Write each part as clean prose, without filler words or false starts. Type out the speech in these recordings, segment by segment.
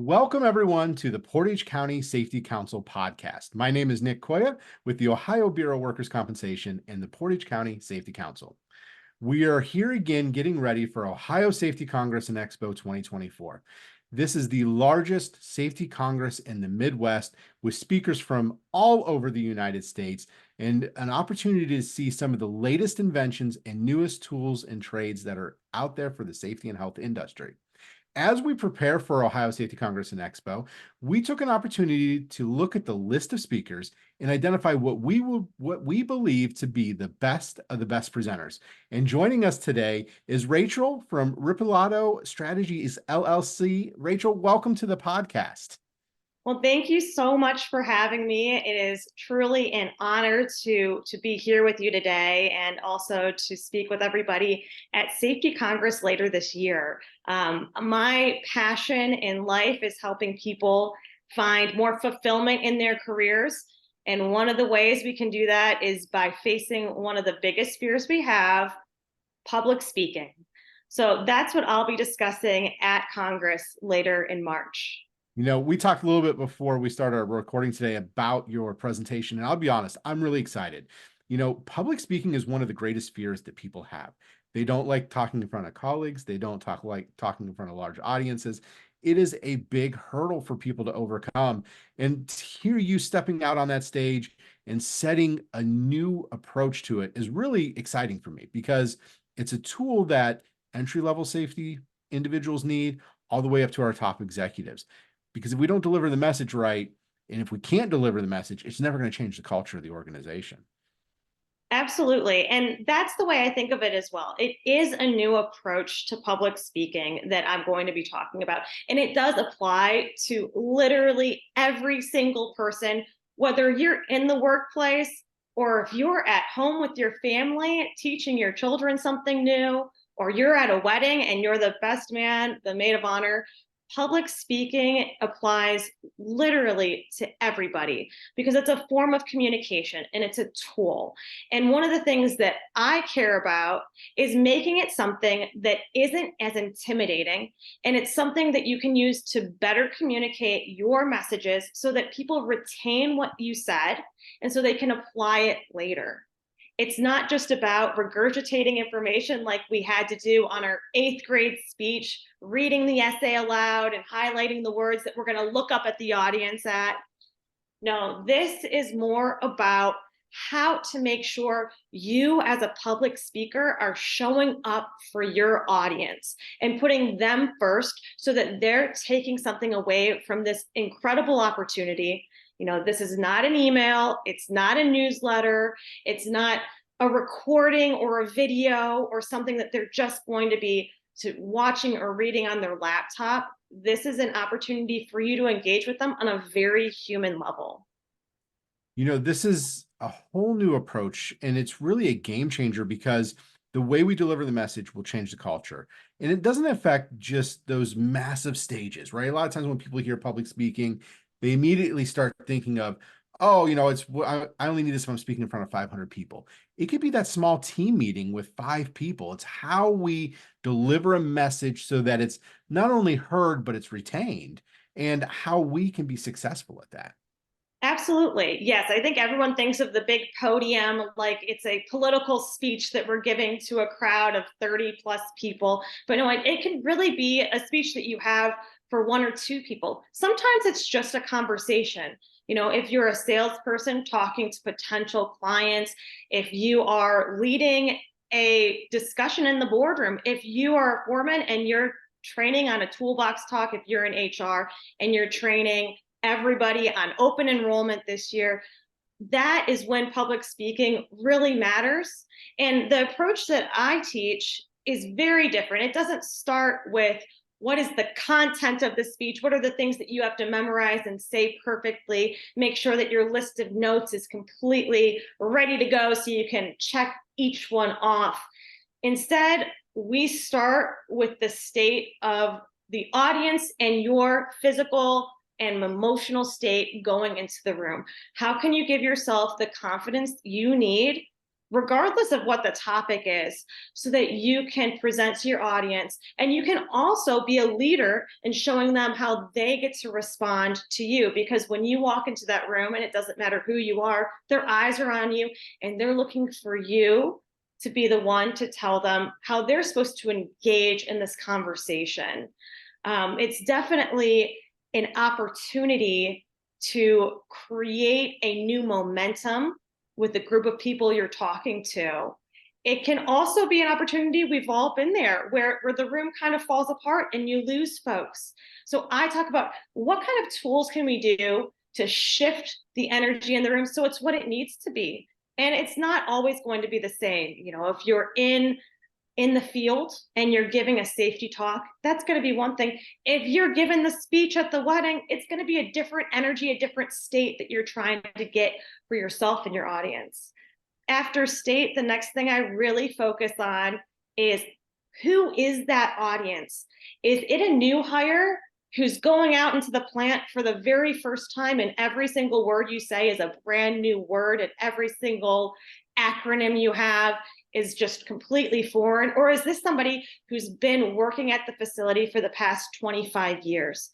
Welcome, everyone, to the Portage County Safety Council podcast. My name is Nick Koya with the Ohio Bureau of Workers' Compensation and the Portage County Safety Council. We are here again getting ready for Ohio Safety Congress and Expo 2024. This is the largest safety congress in the Midwest with speakers from all over the United States and an opportunity to see some of the latest inventions and newest tools and trades that are out there for the safety and health industry. As we prepare for Ohio Safety Congress and Expo, we took an opportunity to look at the list of speakers and identify what we believe to be the best of the best presenters. And joining us today is Rachel from Rippolito Strategies LLC. Rachel, welcome to the podcast. Well, thank you so much for having me. It is truly an honor to be here with you today and also to speak with everybody at Safety Congress later this year. My passion in life is helping people find more fulfillment in their careers. And one of the ways we can do that is by facing one of the biggest fears we have, public speaking. So that's what I'll be discussing at Congress later in March. We talked a little bit before we started our recording today about your presentation, and I'll be honest, I'm really excited. Public speaking is one of the greatest fears that people have. They don't like talking in front of colleagues. They don't like talking in front of large audiences. It is a big hurdle for people to overcome. And to hear you stepping out on that stage and setting a new approach to it is really exciting for me because it's a tool that entry-level safety individuals need all the way up to our top executives. Because if we don't deliver the message right, and if we can't deliver the message, it's never going to change the culture of the organization. Absolutely. And that's the way I think of it as well. It is a new approach to public speaking that I'm going to be talking about. And it does apply to literally every single person, whether you're in the workplace or if you're at home with your family teaching your children something new, or you're at a wedding and you're the best man, the maid of honor. Public speaking applies literally to everybody because it's a form of communication and it's a tool. And one of the things that I care about is making it something that isn't as intimidating, and it's something that you can use to better communicate your messages so that people retain what you said and so they can apply it later. It's not just about regurgitating information like we had to do on our 8th grade speech, reading the essay aloud and highlighting the words that we're going to look up at the audience at. No, this is more about how to make sure you as a public speaker are showing up for your audience and putting them first so that they're taking something away from this incredible opportunity. This is not an email. It's not a newsletter. It's not a recording or a video or something that they're just going to be watching or reading on their laptop. This is an opportunity for you to engage with them on a very human level. This is a whole new approach, and it's really a game changer because the way we deliver the message will change the culture. And it doesn't affect just those massive stages, right? A lot of times when people hear public speaking, they immediately start thinking of, oh, I only need this if I'm speaking in front of 500 people. It could be that small team meeting with 5 people. It's how we deliver a message so that it's not only heard, but it's retained, and how we can be successful at that. Absolutely. Yes. I think everyone thinks of the big podium like it's a political speech that we're giving to a crowd of 30 plus people. But no, it can really be a speech that you have for 1 or 2 people. Sometimes it's just a conversation. If you're a salesperson talking to potential clients, if you are leading a discussion in the boardroom, if you are a foreman and you're training on a toolbox talk, if you're in HR and you're training everybody on open enrollment this year, that is when public speaking really matters. And the approach that I teach is very different. It doesn't start with what is the content of the speech? What are the things that you have to memorize and say perfectly? Make sure that your list of notes is completely ready to go so you can check each one off. Instead, we start with the state of the audience and your physical and emotional state going into the room. How can you give yourself the confidence you need regardless of what the topic is, so that you can present to your audience. And you can also be a leader in showing them how they get to respond to you. Because when you walk into that room, and it doesn't matter who you are, their eyes are on you and they're looking for you to be the one to tell them how they're supposed to engage in this conversation. It's definitely an opportunity to create a new momentum with the group of people you're talking to. It can also be an opportunity, we've all been there, where the room kind of falls apart and you lose folks. So I talk about what kind of tools can we do to shift the energy in the room so it's what it needs to be. And it's not always going to be the same. You know, if you're in the field and you're giving a safety talk, that's going to be one thing. If you're giving the speech at the wedding, it's going to be a different energy, a different state that you're trying to get for yourself and your audience. After state, the next thing I really focus on is, who is that audience? Is it a new hire who's going out into the plant for the very first time and every single word you say is a brand new word and every single acronym you have is just completely foreign? Or is this somebody who's been working at the facility for the past 25 years?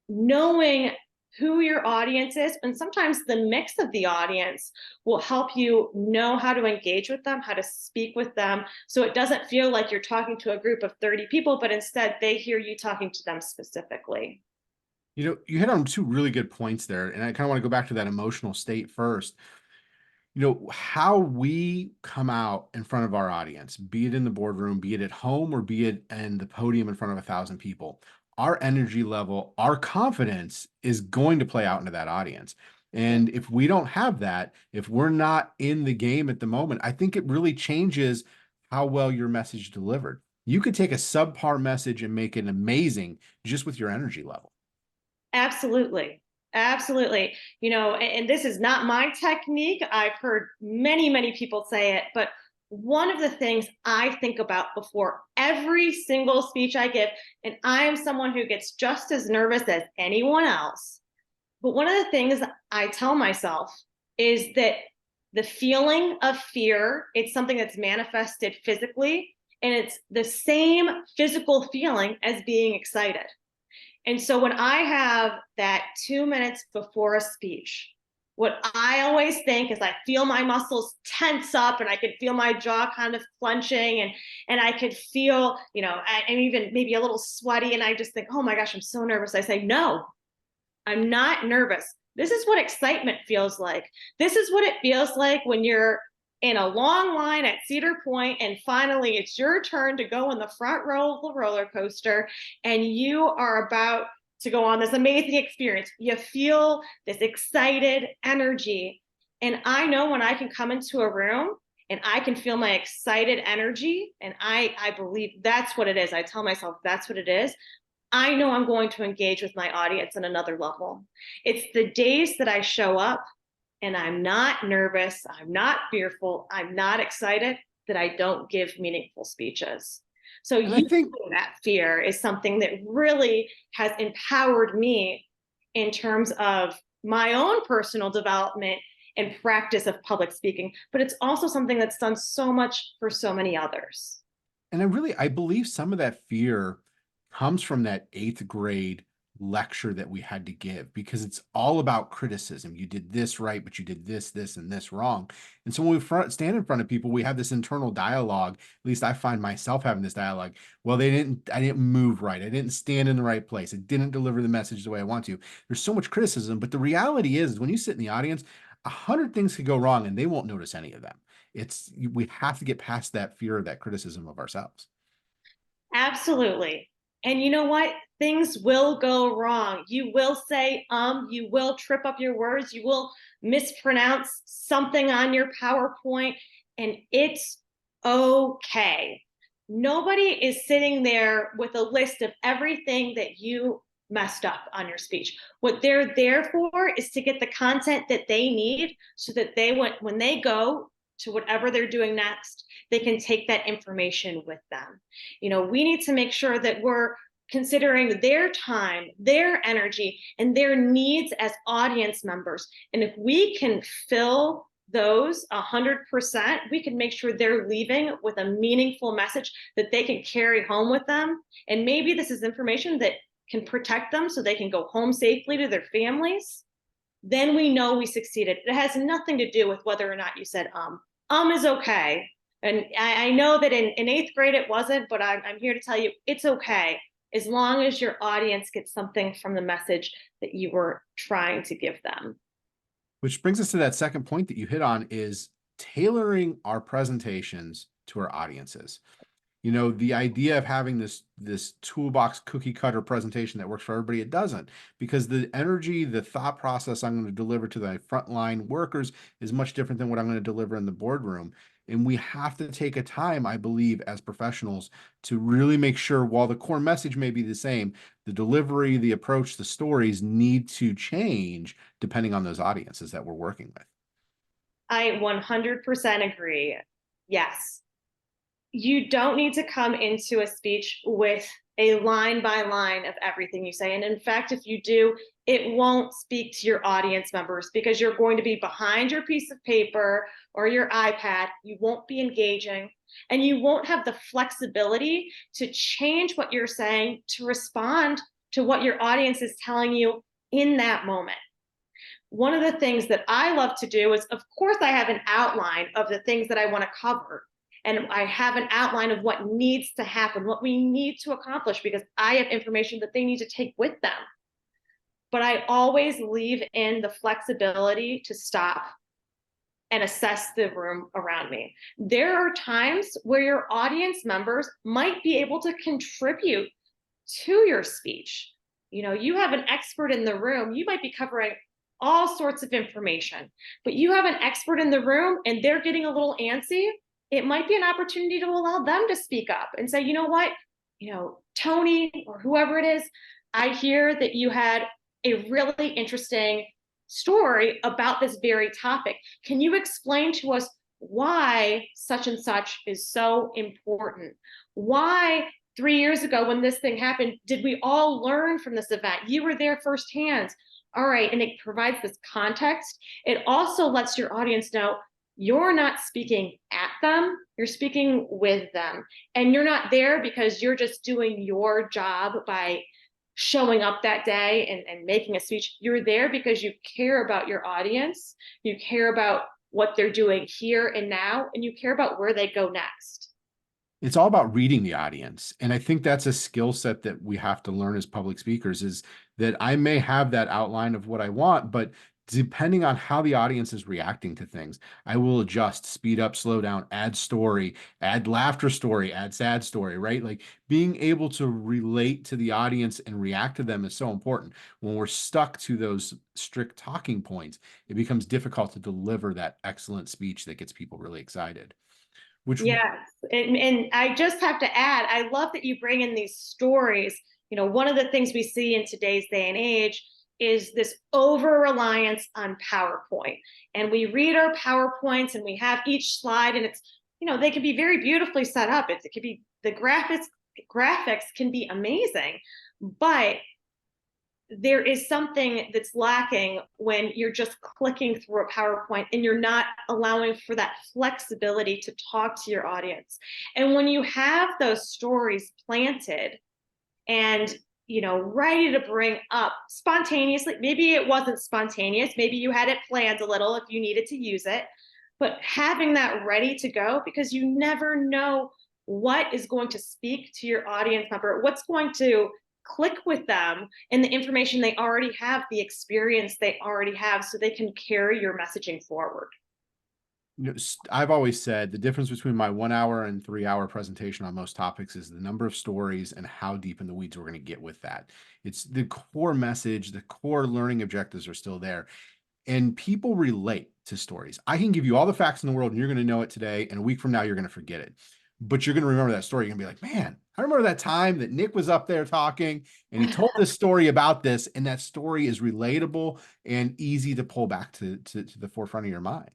Knowing who your audience is, and sometimes the mix of the audience will help you know how to engage with them, how to speak with them, so it doesn't feel like you're talking to a group of 30 people, but instead they hear you talking to them specifically. You know, you hit on two really good points there, and I kind of want to go back to that emotional state first. You know, how we come out in front of our audience, be it in the boardroom, be it at home, or be it in the podium in front of 1,000 people, our energy level, our confidence is going to play out into that audience. And if we don't have that, if we're not in the game at the moment, I think it really changes how well your message is delivered. You could take a subpar message and make it amazing just with your energy level. Absolutely. Absolutely. You know, and this is not my technique. I've heard many, many people say it, but one of the things I think about before every single speech I give, and I am someone who gets just as nervous as anyone else, but one of the things I tell myself is that the feeling of fear, it's something that's manifested physically, and it's the same physical feeling as being excited. And so when I have that 2 minutes before a speech, what I always think is I feel my muscles tense up and I could feel my jaw kind of clenching and I could feel, you know, I'm even maybe a little sweaty and I just think, oh my gosh, I'm so nervous. I say, no, I'm not nervous. This is what excitement feels like. This is what it feels like when you're in a long line at Cedar Point and finally it's your turn to go in the front row of the roller coaster and you are about to go on this amazing experience. You feel this excited energy. And I know when I can come into a room and I can feel my excited energy, and I believe that's what it is. I tell myself that's what it is. I know I'm going to engage with my audience on another level. It's the days that I show up and I'm not nervous, I'm not fearful, I'm not excited, that I don't give meaningful speeches. So And I think using that fear is something that really has empowered me in terms of my own personal development and practice of public speaking, but it's also something that's done so much for so many others. I believe some of that fear comes from that eighth grade lecture that we had to give, because it's all about criticism. You did this right, but you did this, this, and this wrong. And so when we stand in front of people, we have this internal dialogue. At least I find myself having this dialogue. Well, I didn't move right. I didn't stand in the right place. I didn't deliver the message the way I want to. There's so much criticism, but the reality is when you sit in the audience, 100 things could go wrong and they won't notice any of them. We have to get past that fear of that criticism of ourselves. Absolutely. And you know what? Things will go wrong. You will say, you will trip up your words, you will mispronounce something on your PowerPoint, and it's okay. Nobody is sitting there with a list of everything that you messed up on your speech. What they're there for is to get the content that they need so that when they go to whatever they're doing next, they can take that information with them. You know, we need to make sure that we're considering their time, their energy, and their needs as audience members. And if we can fill those 100%, we can make sure they're leaving with a meaningful message that they can carry home with them. And maybe this is information that can protect them so they can go home safely to their families. Then we know we succeeded. It has nothing to do with whether or not you said is okay. And I know that in eighth grade it wasn't, but I'm here to tell you it's okay as long as your audience gets something from the message that you were trying to give them. Which brings us to that second point that you hit on, is tailoring our presentations to our audiences. You know, the idea of having this toolbox cookie cutter presentation that works for everybody, it doesn't, because the energy, the thought process I'm going to deliver to the frontline workers is much different than what I'm going to deliver in the boardroom. And we have to take a time, I believe, as professionals to really make sure, while the core message may be the same, the delivery, the approach, the stories need to change depending on those audiences that we're working with. I 100% agree. Yes. You don't need to come into a speech with a line by line of everything you say. And in fact, if you do, it won't speak to your audience members because you're going to be behind your piece of paper or your iPad. You won't be engaging and you won't have the flexibility to change what you're saying to respond to what your audience is telling you in that moment. One of the things that I love to do is, of course, I have an outline of the things that I want to cover. And I have an outline of what needs to happen, what we need to accomplish, because I have information that they need to take with them. But I always leave in the flexibility to stop and assess the room around me. There are times where your audience members might be able to contribute to your speech. You know, you have an expert in the room, you might be covering all sorts of information, but you have an expert in the room and they're getting a little antsy. It might be an opportunity to allow them to speak up and say, you know what, Tony or whoever it is, I hear that you had a really interesting story about this very topic. Can you explain to us why such and such is so important? Why 3 years ago when this thing happened, did we all learn from this event? You were there firsthand. All right, and it provides this context. It also lets your audience know you're not speaking at them, you're speaking with them. And you're not there because you're just doing your job by showing up that day and making a speech. You're there because you care about your audience, you care about what they're doing here and now, and you care about where they go next. It's all about reading the audience. And I think that's a skill set that we have to learn as public speakers, is that I may have that outline of what I want, but depending on how the audience is reacting to things, I will adjust, speed up, slow down, add story, add laughter story, add sad story, right? Like being able to relate to the audience and react to them is so important. When we're stuck to those strict talking points, it becomes difficult to deliver that excellent speech that gets people really excited. Which Yes. And I just have to add, I love that you bring in these stories. One of the things we see in today's day and age is this over reliance on PowerPoint. And we read our PowerPoints and we have each slide and it's, they can be very beautifully set up. It could be the graphics can be amazing, but there is something that's lacking when you're just clicking through a PowerPoint and you're not allowing for that flexibility to talk to your audience. And when you have those stories planted and ready to bring up spontaneously, maybe it wasn't spontaneous, maybe you had it planned a little if you needed to use it, but having that ready to go, because you never know what is going to speak to your audience member, what's going to click with them and the information they already have, the experience they already have, so they can carry your messaging forward. I've always said the difference between my 1 hour and 3 hour presentation on most topics is the number of stories and how deep in the weeds we're going to get with that. It's the core message, the core learning objectives are still there. And people relate to stories. I can give you all the facts in the world and you're going to know it today, and a week from now, you're going to forget it. But you're going to remember that story. You're going to be like, man, I remember that time that Nick was up there talking and he told this story about this. And that story is relatable and easy to pull back to the forefront of your mind.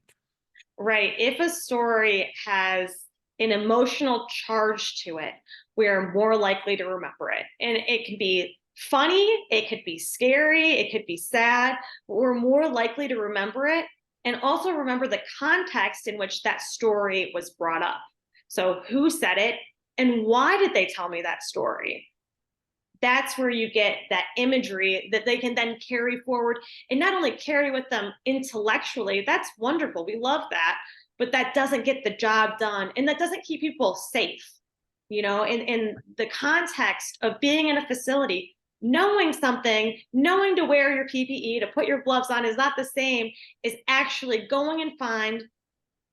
Right. If a story has an emotional charge to it, we're more likely to remember it. And it can be funny, it could be scary, it could be sad, but we're more likely to remember it. And also remember the context in which that story was brought up. So who said it and why did they tell me that story? That's where you get that imagery that they can then carry forward and not only carry with them intellectually, that's wonderful. We love that, but that doesn't get the job done and that doesn't keep people safe. In the context of being in a facility, knowing something, knowing to wear your PPE, to put your gloves on is not the same as actually going and find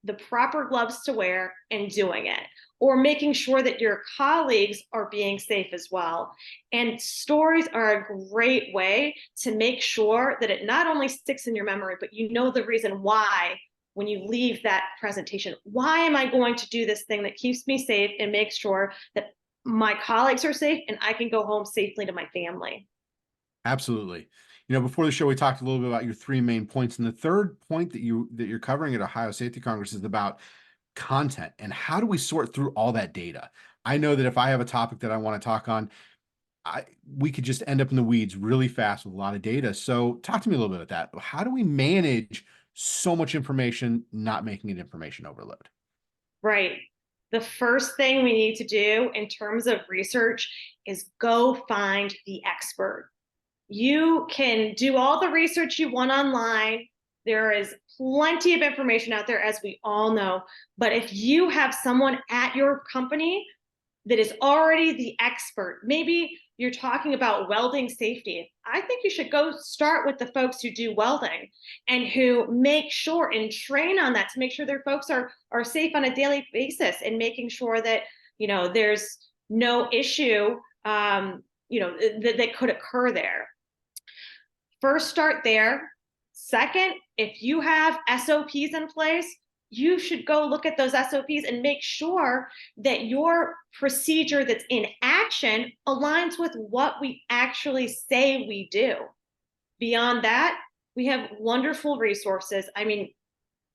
the proper gloves to wear and doing it, or making sure that your colleagues are being safe as well. And stories are a great way to make sure that it not only sticks in your memory, but you know the reason why when you leave that presentation. Why am I going to do this thing that keeps me safe and makes sure that my colleagues are safe and I can go home safely to my family? Absolutely. Before the show, we talked a little bit about your three main points, and the third point that you're covering at Ohio Safety Congress is about content and how do we sort through all that data. I know that if I have a topic that I want to talk on, we could just end up in the weeds really fast with a lot of data. So talk to me a little bit about that. How do we manage so much information, not making it information overload? Right. The first thing we need to do in terms of research is go find the expert. You can do all the research you want online. There is plenty of information out there, as we all know. But if you have someone at your company that is already the expert, maybe you're talking about welding safety, I think you should go start with the folks who do welding and who make sure and train on that to make sure their folks are safe on a daily basis and making sure that there's no issue that could occur there. First, start there. Second, if you have SOPs in place, you should go look at those SOPs and make sure that your procedure that's in action aligns with what we actually say we do. Beyond that, we have wonderful resources. I mean,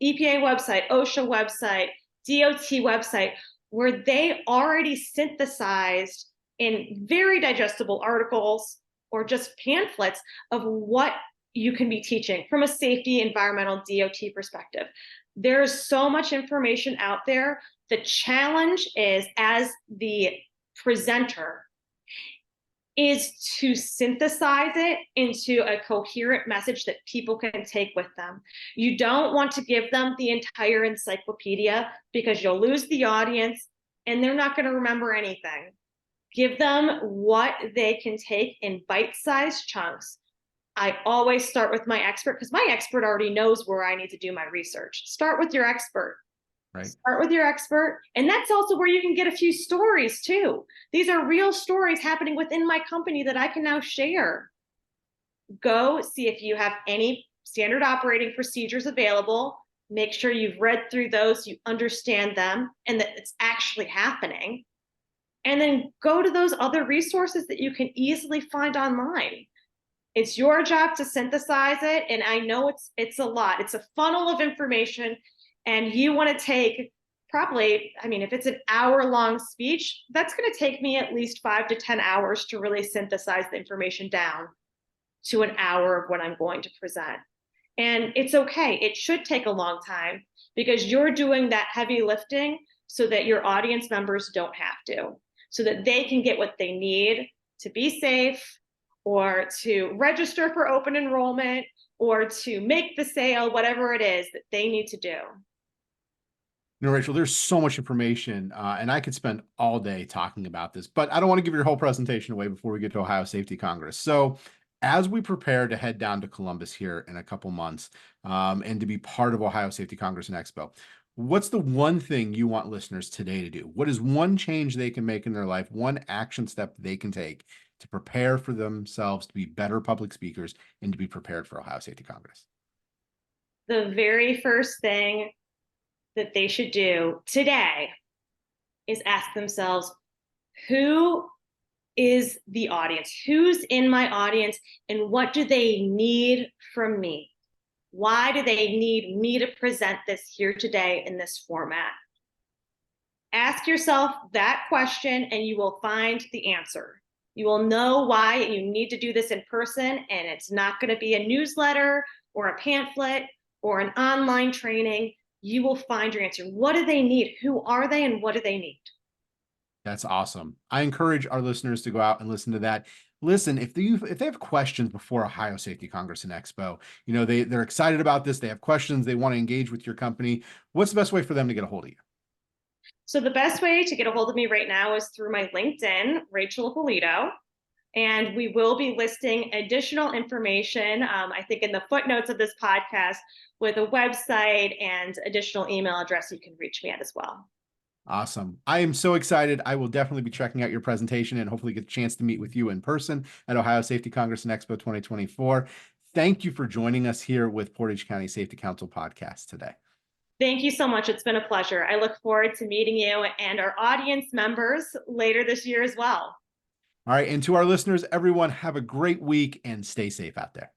EPA website, OSHA website, DOT website, where they already synthesized in very digestible articles or just pamphlets of what you can be teaching from a safety, environmental, DOT perspective. There's so much information out there. The challenge is, as the presenter, is to synthesize it into a coherent message that people can take with them. You don't want to give them the entire encyclopedia because you'll lose the audience and they're not going to remember anything. Give them what they can take in bite-sized chunks. I always start with my expert because my expert already knows where I need to do my research. Start with your expert. Right. Start with your expert. And that's also where you can get a few stories too. These are real stories happening within my company that I can now share. Go see if you have any standard operating procedures available. Make sure you've read through those, you understand them, and that it's actually happening. And then go to those other resources that you can easily find online. It's your job to synthesize it. And I know it's a lot. It's a funnel of information. And you want to take probably, if it's an hour-long speech, that's going to take me at least 5 to 10 hours to really synthesize the information down to an hour of what I'm going to present. And it's okay. It should take a long time because you're doing that heavy lifting so that your audience members don't have to, so that they can get what they need to be safe or to register for open enrollment or to make the sale, whatever it is that they need to do. Rachel, there's so much information, and I could spend all day talking about this, but I don't want to give your whole presentation away before we get to Ohio Safety Congress. So as we prepare to head down to Columbus here in a couple months, and to be part of Ohio Safety Congress and Expo, what's the one thing you want listeners today to do? What is one change they can make in their life, one action step they can take to prepare for themselves to be better public speakers and to be prepared for Ohio Safety Congress? The very first thing that they should do today is ask themselves, who is the audience? Who's in my audience and what do they need from me? Why do they need me to present this here today in this format? Ask yourself that question and you will find the answer. You will know why you need to do this in person, and it's not going to be a newsletter or a pamphlet or an online training, you will find your answer. What do they need? Who are they and what do they need? That's awesome. I encourage our listeners to go out and listen to that. Listen, if they have questions before Ohio Safety Congress and Expo, they're excited about this. They have questions. They want to engage with your company. What's the best way for them to get a hold of you? So the best way to get a hold of me right now is through my LinkedIn, Rachel Ippolito. And we will be listing additional information, I think, in the footnotes of this podcast with a website and additional email address you can reach me at as well. Awesome. I am so excited. I will definitely be checking out your presentation and hopefully get a chance to meet with you in person at Ohio Safety Congress and Expo 2024. Thank you for joining us here with Portage County Safety Council podcast today. Thank you so much. It's been a pleasure. I look forward to meeting you and our audience members later this year as well. All right. And to our listeners, everyone, have a great week and stay safe out there.